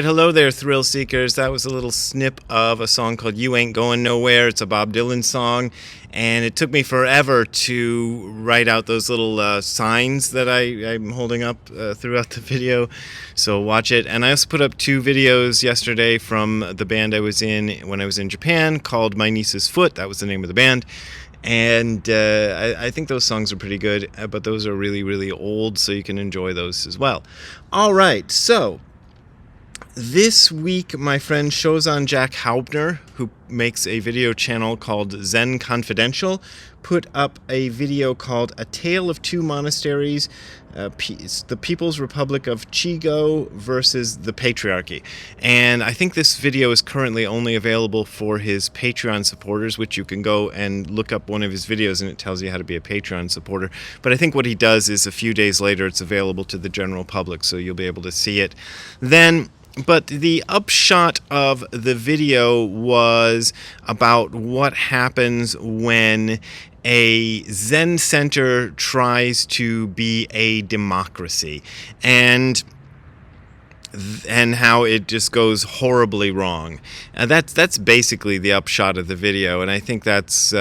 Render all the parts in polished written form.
right, hello there, thrill seekers. That was a little snip of a song called You Ain't Going Nowhere. It's a Bob Dylan song, and it took me forever to write out those little signs that I'm holding up throughout the video, so watch it. And I also put up 2 videos yesterday from the band I was in when I was in Japan called My Niece's Foot. That was the name of the band. And I think those songs are pretty good, but those are really, really old, so you can enjoy those as well. All right, so this week, my friend Shozan Jack Haubner, who makes a video channel called Zen Confidential, put up a video called A Tale of Two Monasteries, the People's Republic of Chigo versus the Patriarchy. And I think this video is currently only available for his Patreon supporters, which you can go and look up one of his videos and it tells you how to be a Patreon supporter. But I think what he does is a few days later it's available to the general public, so you'll be able to see it then. But the upshot of the video was about what happens when a Zen center tries to be a democracy, and how it just goes horribly wrong. That's basically the upshot of the video, and I think that's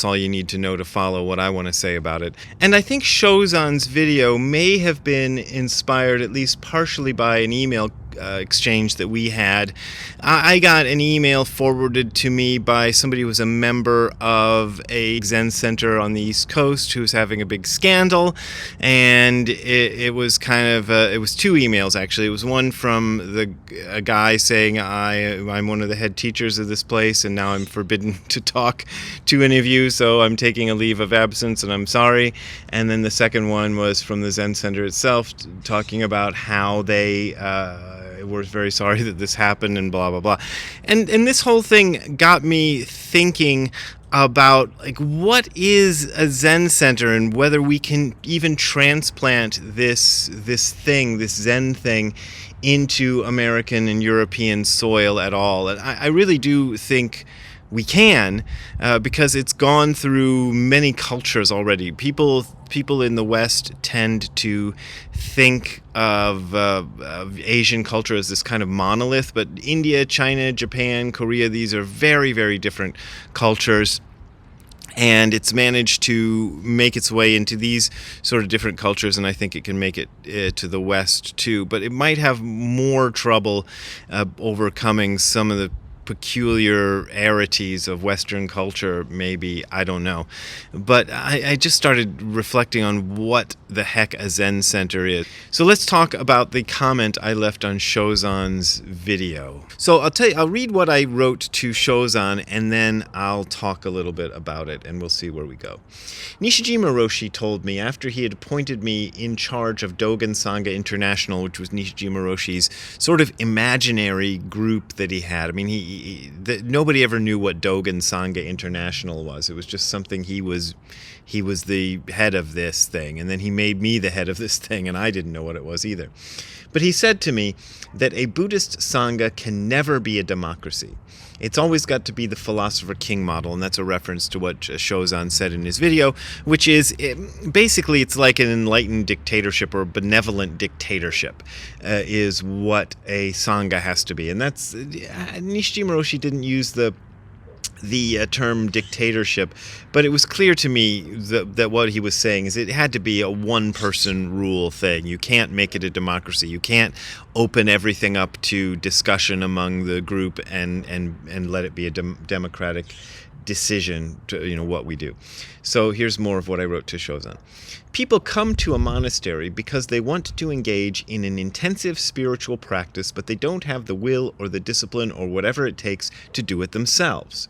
all you need to know to follow what I want to say about it. And I think Shozan's video may have been inspired at least partially by an email exchange that we had. I got an email forwarded to me by somebody who was a member of a Zen center on the East Coast who was having a big scandal, and it was kind of it was 2 emails actually. It was one from a guy saying I'm one of the head teachers of this place and now I'm forbidden to talk to any of you, so I'm taking a leave of absence and I'm sorry. And then the second one was from the Zen center itself, talking about how they we're very sorry that this happened and blah blah blah. And this whole thing got me thinking about like what is a Zen center and whether we can even transplant this Zen thing into American and European soil at all. And I really do think we can, because it's gone through many cultures already. People in the West tend to think of Asian culture as this kind of monolith, but India, China, Japan, Korea, these are very, very different cultures. And it's managed to make its way into these sort of different cultures, and I think it can make it to the West too. But it might have more trouble overcoming some of the peculiarities of Western culture, maybe, I don't know. But I just started reflecting on what the heck a Zen center is. So let's talk about the comment I left on Shozan's video. So I'll read what I wrote to Shozan, and then I'll talk a little bit about it, and we'll see where we go. Nishijima Roshi told me after he had appointed me in charge of Dogen Sangha International, which was Nishijima Roshi's sort of imaginary group that he had. I mean, nobody ever knew what Dogen Sangha International was. It was just something he was the head of this thing, and then he made me the head of this thing, and I didn't know what it was either. But he said to me that a Buddhist Sangha can never be a democracy. It's always got to be the philosopher king model, and that's a reference to what Shozan said in his video, which is basically it's like an enlightened dictatorship or benevolent dictatorship is what a Sangha has to be. And that's Nishijima Roshi didn't use the term dictatorship, but it was clear to me that what he was saying is it had to be a one-person rule thing. You can't make it a democracy. You can't open everything up to discussion among the group and let it be a democratic decision to what we do. So here's more of what I wrote to Shozan. People come to a monastery because they want to engage in an intensive spiritual practice, but they don't have the will or the discipline or whatever it takes to do it themselves.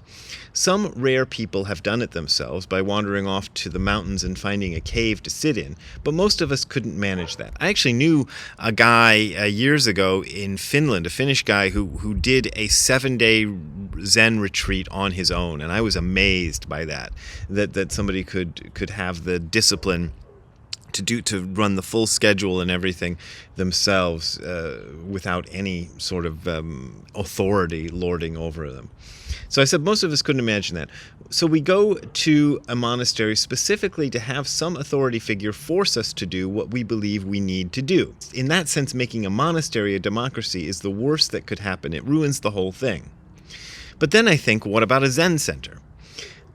Some rare people have done it themselves by wandering off to the mountains and finding a cave to sit in, but most of us couldn't manage that. I actually knew a guy years ago in Finland, a Finnish guy who did a 7-day Zen retreat on his own, and I was amazed by that somebody could have the discipline to run the full schedule and everything themselves without any sort of authority lording over them. So I said most of us couldn't imagine that. So we go to a monastery specifically to have some authority figure force us to do what we believe we need to do. In that sense, making a monastery a democracy is the worst that could happen. It ruins the whole thing. But then I think, what about a Zen center?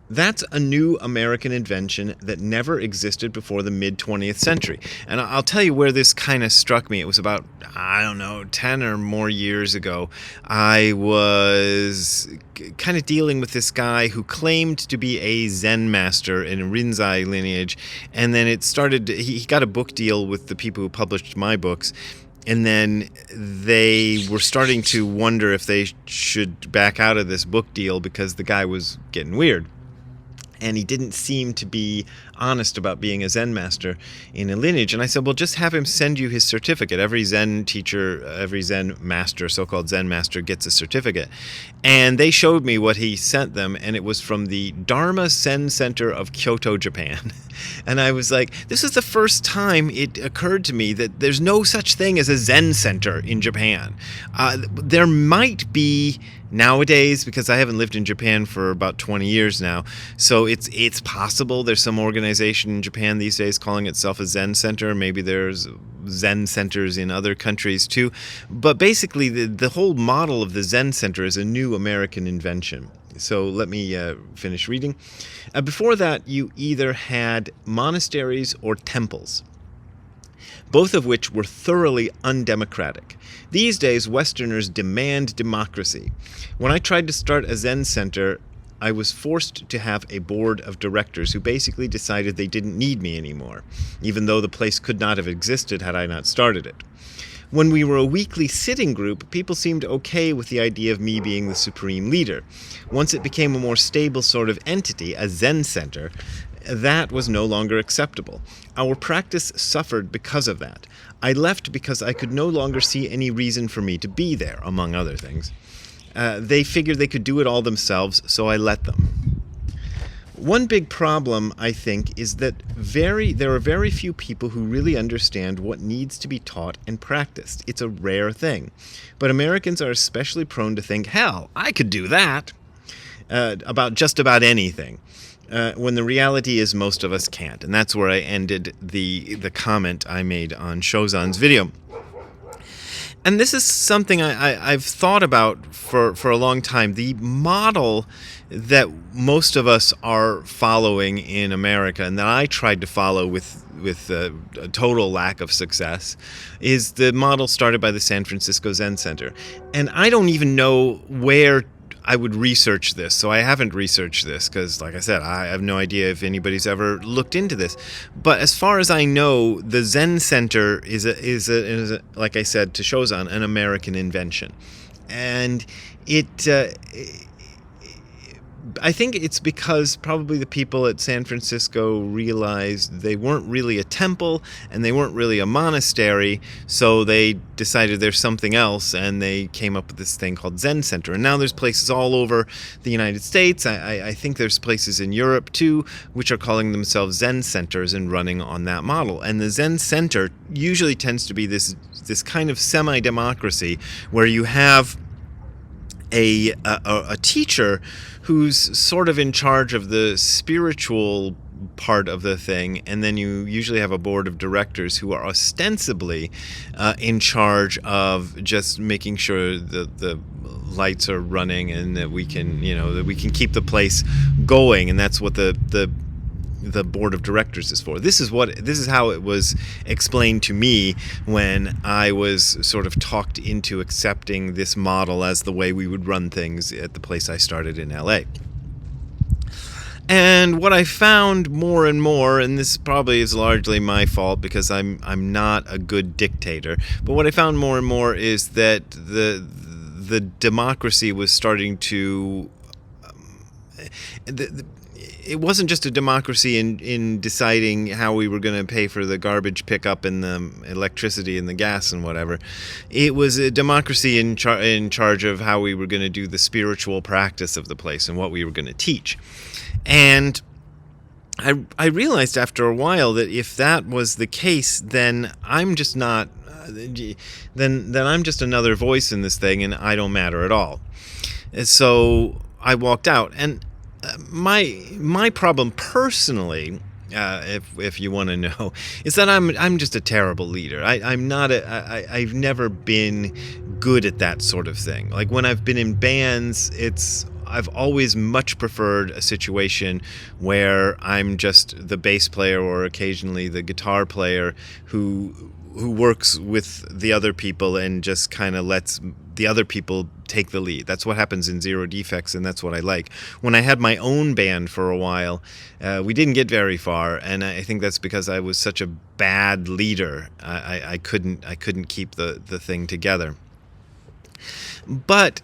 That's a new American invention that never existed before the mid-20th century. And I'll tell you where this kind of struck me. It was about, 10 or more years ago. I was kind of dealing with this guy who claimed to be a Zen master in a Rinzai lineage. And then it started, he got a book deal with the people who published my books. And then they were starting to wonder if they should back out of this book deal because the guy was getting weird. And he didn't seem to be honest about being a Zen master in a lineage. And I said, well, just have him send you his certificate. Every Zen teacher, every Zen master, so-called Zen master, gets a certificate. And they showed me what he sent them, and it was from the Dharma Zen Center of Kyoto, Japan. And I was like, this is the first time it occurred to me that there's no such thing as a Zen center in Japan. There might be nowadays, because I haven't lived in Japan for about 20 years now, so it's possible there's some organization in Japan these days calling itself a Zen center. Maybe there's Zen centers in other countries too. But basically, the whole model of the Zen center is a new American invention. So let me finish reading. Before that, you either had monasteries or temples, both of which were thoroughly undemocratic. These days, Westerners demand democracy. When I tried to start a Zen center, I was forced to have a board of directors who basically decided they didn't need me anymore, even though the place could not have existed had I not started it. When we were a weekly sitting group, people seemed okay with the idea of me being the supreme leader. Once it became a more stable sort of entity, a Zen center, that was no longer acceptable. Our practice suffered because of that. I left because I could no longer see any reason for me to be there, among other things. They figured they could do it all themselves, so I let them. One big problem, I think, is that there are very few people who really understand what needs to be taught and practiced. It's a rare thing. But Americans are especially prone to think, hell, I could do that, about just about anything. When the reality is most of us can't. And that's where I ended the comment I made on Shozan's video. And this is something I've thought about for a long time. The model that most of us are following in America, and that I tried to follow with a total lack of success, is the model started by the San Francisco Zen Center. And I don't even know where I would research this, so I haven't researched this because, like I said, I have no idea if anybody's ever looked into this. But as far as I know, the Zen Center is like I said to Shozan, an American invention, and I think it's because probably the people at San Francisco realized they weren't really a temple and they weren't really a monastery, so they decided there's something else, and they came up with this thing called Zen Center. And now there's places all over the United States. I think there's places in Europe too, which are calling themselves Zen Centers and running on that model. And the Zen Center usually tends to be this kind of semi-democracy where you have a teacher who's sort of in charge of the spiritual part of the thing, and then you usually have a board of directors who are ostensibly in charge of just making sure that the lights are running and that we can keep the place going, and that's what the board of directors is for. This is how it was explained to me when I was sort of talked into accepting this model as the way we would run things at the place I started in LA. And what I found more and more, and this probably is largely my fault because I'm not a good dictator, but what I found more and more is that the democracy was starting to it wasn't just a democracy in deciding how we were going to pay for the garbage pickup and the electricity and the gas and whatever. It was a democracy in charge of how we were going to do the spiritual practice of the place and what we were going to teach. And I realized after a while that if that was the case, then I'm just not. Then I'm just another voice in this thing, and I don't matter at all. And so I walked out. And my problem personally, if you want to know, is that I'm just a terrible leader. I'm not I've never been good at that sort of thing. Like when I've been in bands, I've always much preferred a situation where I'm just the bass player or occasionally the guitar player who works with the other people and just kind of lets the other people take the lead. That's what happens in Zero Defects, and that's what I like. When I had my own band for a while, we didn't get very far, and I think that's because I was such a bad leader. I couldn't keep the thing together. But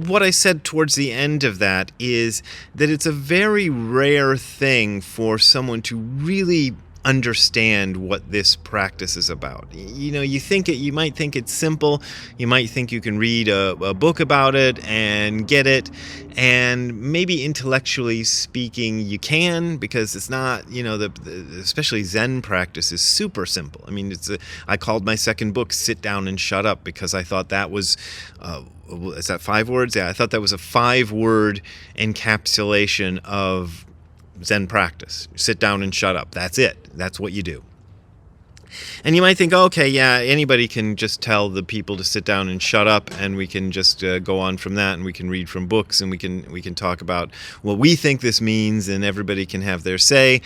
what I said towards the end of that is that it's a very rare thing for someone to really understand what this practice is about. You know, you might think it's simple. You might think you can read a book about it and get it, and maybe intellectually speaking you can, because it's not, you know, especially Zen practice is super simple. I mean, I called my second book "Sit Down and Shut Up" because I thought that was is that 5 words? Yeah, I thought that was a 5-word encapsulation of Zen practice. Sit down and shut up. That's it. That's what you do. And you might think, okay, yeah, anybody can just tell the people to sit down and shut up, and we can just go on from that, and we can read from books, and we can talk about what we think this means, and everybody can have their say,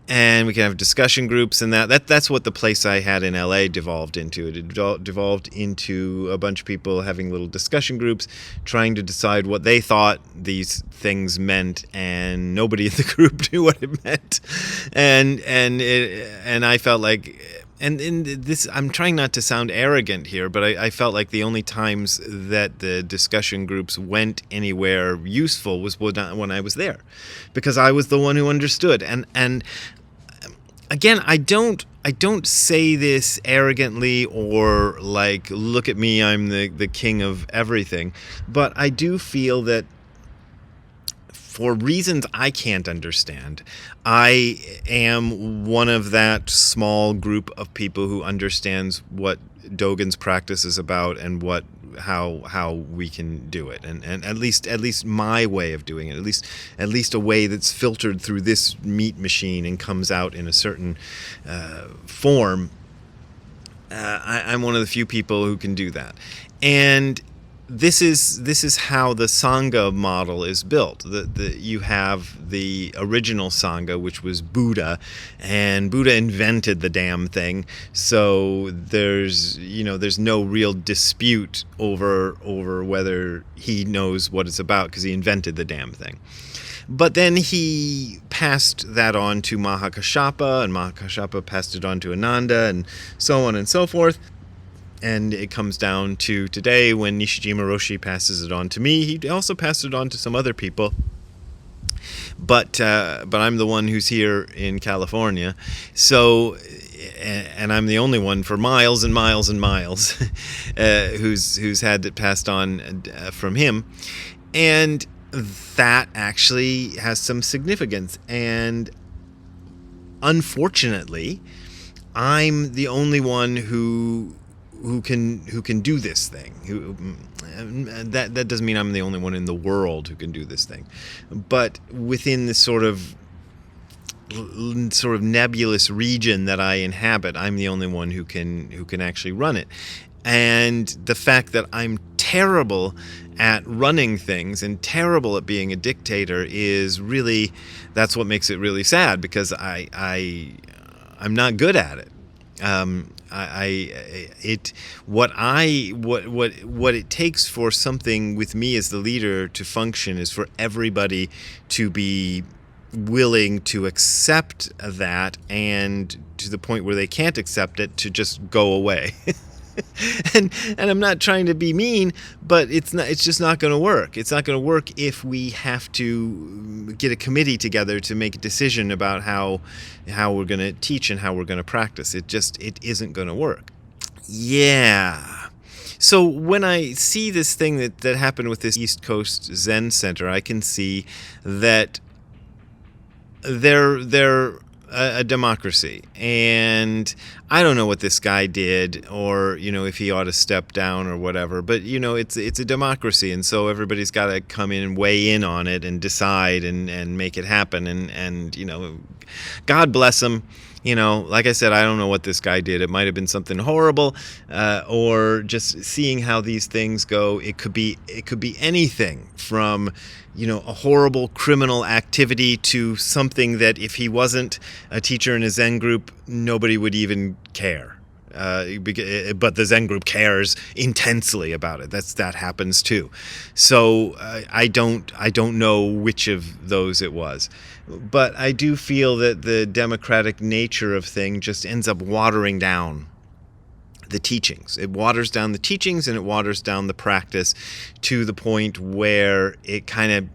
and we can have discussion groups, and that's what the place I had in LA devolved into. It devolved into a bunch of people having little discussion groups, trying to decide what they thought these things meant, and nobody in the group knew what it meant, and I felt like. And in this, I'm trying not to sound arrogant here, but I felt like the only times that the discussion groups went anywhere useful was when I was there, because I was the one who understood. And again, I don't say this arrogantly or like, look at me, I'm the king of everything, but I do feel that for reasons I can't understand, I am one of that small group of people who understands what Dogen's practice is about and how we can do it, and at least my way of doing it, at least a way that's filtered through this meat machine and comes out in a certain form. I'm one of the few people who can do that, and this is how the Sangha model is built. You have the original Sangha, which was Buddha, and Buddha invented the damn thing. So there's no real dispute over whether he knows what it's about, because he invented the damn thing. But then he passed that on to Mahakashapa, and Mahakashapa passed it on to Ananda, and so on and so forth. And it comes down to today when Nishijima Roshi passes it on to me. He also passed it on to some other people. But I'm the one who's here in California. So, and I'm the only one for miles and miles and miles who's had it passed on from him. And that actually has some significance. And unfortunately, I'm the only one who can do this thing. That doesn't mean I'm the only one in the world who can do this thing, but within this sort of nebulous region that I inhabit, I'm the only one who can actually run it. And the fact that I'm terrible at running things and terrible at being a dictator is really, that's what makes it really sad, because I'm not good at it. What it takes for something with me as the leader to function is for everybody to be willing to accept that, and to the point where they can't accept it, to just go away. and I'm not trying to be mean, but it's just not going to work. It's not going to work if we have to get a committee together to make a decision about how we're going to teach and how we're going to practice. It isn't going to work. Yeah. So when I see this thing that happened with this East Coast Zen Center, I can see that they're a democracy. And I don't know what this guy did, or if he ought to step down or whatever, but it's a democracy, and so everybody's got to come in and weigh in on it and decide and make it happen. And God bless him. Like I said, I don't know what this guy did. It might have been something horrible, or just seeing how these things go. It could be anything from a horrible criminal activity to something that if he wasn't a teacher in a Zen group, nobody would even care. But the Zen group cares intensely about it. That happens too. So I don't know which of those it was, but I do feel that the democratic nature of things just ends up watering down the teachings. It waters down the teachings, and it waters down the practice to the point where it kind of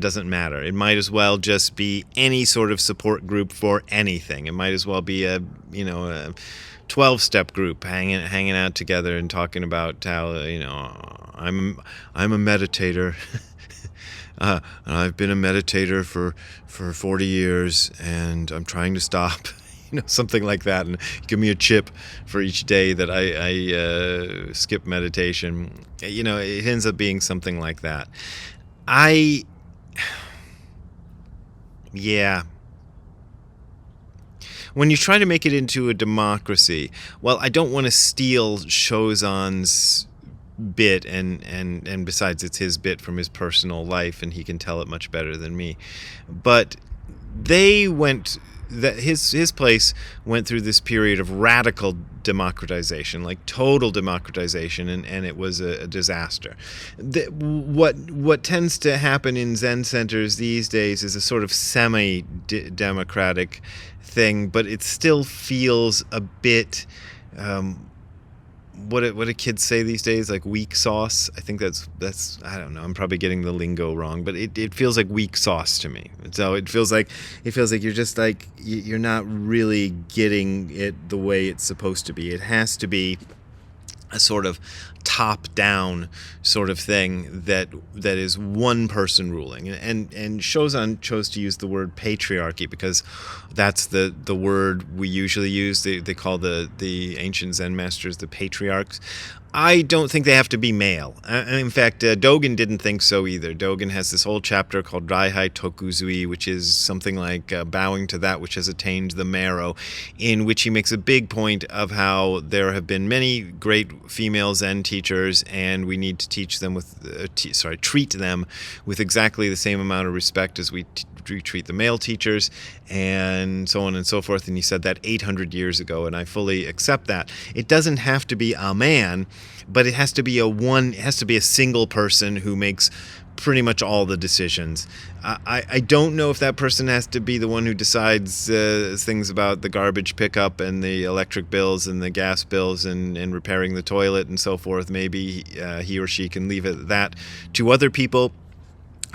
doesn't matter. It might as well just be any sort of support group for anything. It might as well be a 12-step group hanging out together and talking about how I'm a meditator. And I've been a meditator for 40 years, and I'm trying to stop. Something like that, and give me a chip for each day that I skip meditation. It ends up being something like that. When you try to make it into a democracy, well, I don't want to steal Shozan's bit, and besides, it's his bit from his personal life, and he can tell it much better than me. But his place went through this period of radical democratization, like total democratization, and it was a disaster. What tends to happen in Zen centers these days is a sort of semi-democratic thing, but it still feels a bit what do kids say these days, like weak sauce? I think that's I don't know, I'm probably getting the lingo wrong, but it feels like weak sauce to me. So it feels like you're just like you're not really getting it the way it's supposed to be. It has to be a sort of top-down sort of thing that is one person ruling. And Shozan chose to use the word patriarchy because that's the word we usually use. They call the ancient Zen masters the patriarchs. I don't think they have to be male. In fact, Dogen didn't think so either. Dogen has this whole chapter called Raihai Tokuzui, which is something like bowing to that which has attained the marrow, in which he makes a big point of how there have been many great female Zen teachers, and we need to teach them treat them with exactly the same amount of respect as we treat the male teachers, and so on and so forth. And he said that 800 years ago, and I fully accept that. It doesn't have to be a man, but it has to be a single person who makes pretty much all the decisions. I don't know if that person has to be the one who decides things about the garbage pickup and the electric bills and the gas bills and repairing the toilet and so forth. Maybe he or she can leave that to other people.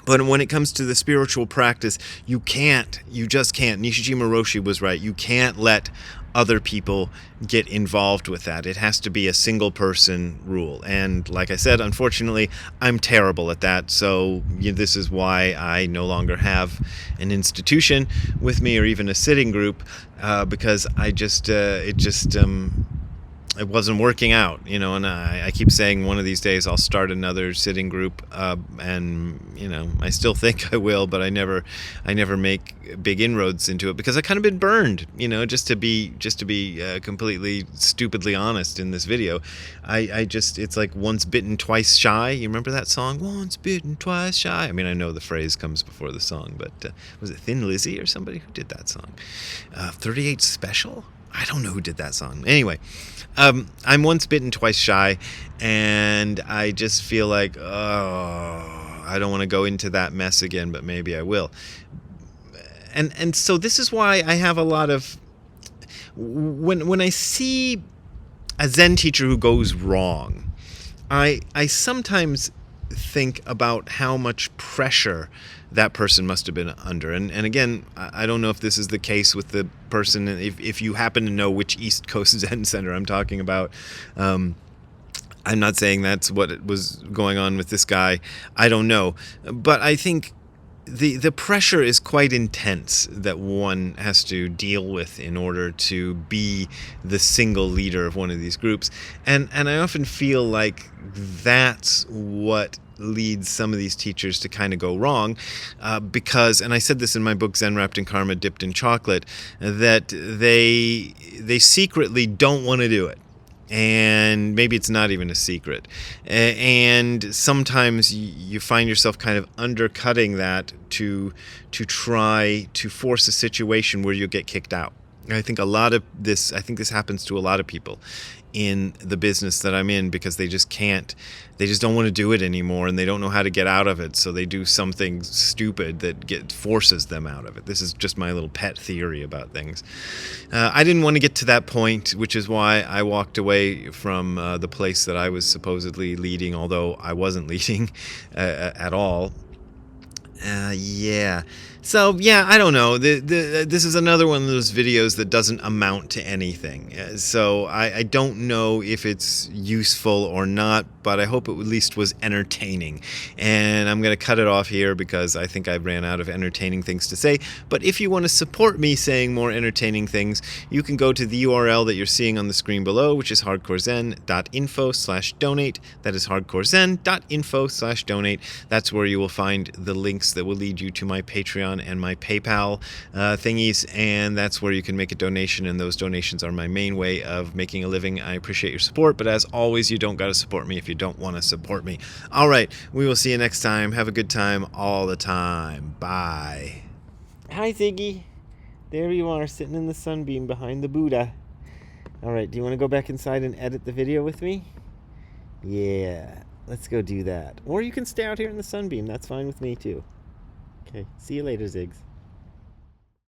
But when it comes to the spiritual practice, you just can't. Nishijima Roshi was right. You can't let other people get involved with that. It has to be a single person rule. And like I said, unfortunately, I'm terrible at that. So this is why I no longer have an institution with me or even a sitting group, because it wasn't working out, and I keep saying one of these days I'll start another sitting group, and I still think I will, but I never make big inroads into it because I kind of been burned, just to be completely stupidly honest in this video. It's like once bitten, twice shy. You remember that song? Once bitten, twice shy. I mean, I know the phrase comes before the song, but was it Thin Lizzy or somebody who did that song? 38 Special? I don't know who did that song. Anyway, I'm once bitten, twice shy, and I just feel like, I don't want to go into that mess again, but maybe I will. And so this is why I have a lot of... When I see a Zen teacher who goes wrong, I sometimes think about how much pressure that person must have been under. And again, I don't know if this is the case with the person, if you happen to know which East Coast Zen Center I'm talking about. I'm not saying that's what was going on with this guy. I don't know. But I think the pressure is quite intense that one has to deal with in order to be the single leader of one of these groups, and I often feel like that's what leads some of these teachers to kind of go wrong, because, and I said this in my book Zen Wrapped in Karma Dipped in Chocolate, that they secretly don't want to do it. And maybe it's not even a secret. And sometimes you find yourself kind of undercutting that to try to force a situation where you'll get kicked out. I think this happens to a lot of people in the business that I'm in, because they just don't want to do it anymore, and they don't know how to get out of it, so they do something stupid that forces them out of it. This is just my little pet theory about things. I didn't want to get to that point, which is why I walked away from the place that I was supposedly leading, although I wasn't leading at all. Yeah. So, yeah, I don't know. This is another one of those videos that doesn't amount to anything. So I don't know if it's useful or not, but I hope it at least was entertaining. And I'm going to cut it off here because I think I ran out of entertaining things to say. But if you want to support me saying more entertaining things, you can go to the URL that you're seeing on the screen below, which is hardcorezen.info/donate. That is hardcorezen.info/donate. That's where you will find the links that will lead you to my Patreon and my PayPal thingies, and that's where you can make a donation, and those donations are my main way of making a living. I appreciate your support, but as always, you don't got to support me if you don't want to support me. All right, we will see you next time. Have a good time all the time. Bye. Hi, Ziggy. There you are, sitting in the sunbeam behind the Buddha. All right, do you want to go back inside and edit the video with me? Yeah, let's go do that. Or you can stay out here in the sunbeam. That's fine with me, too. Okay, see you later, Ziggs.